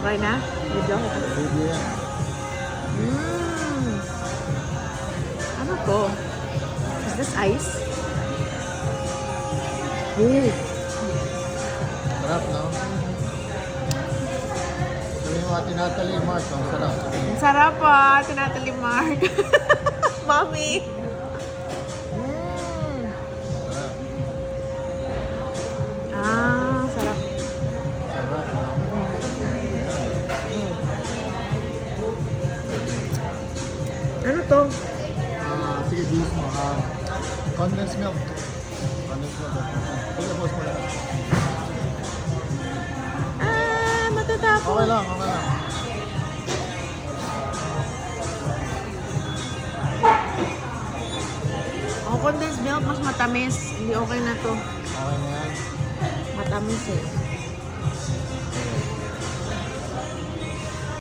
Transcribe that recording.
Okay na? Video ko. Pwede yan. Ano to? Is this ice? Ooh. Sarap, no? Sabi mo, Ate Natalie, Mark, ang sarap. Ang sarap ah, tinatali Mark. Mommy. Ah, sarap. Sarap, no? Ano to? Sige, bilis mo. Condensed milk. Condensed milk. Sige, boss mo lang. Ah, matatapos. Okay lang, okay lang. Condensed milk, mas matamis. Hindi okay na to. Okay na yan. Matamis eh.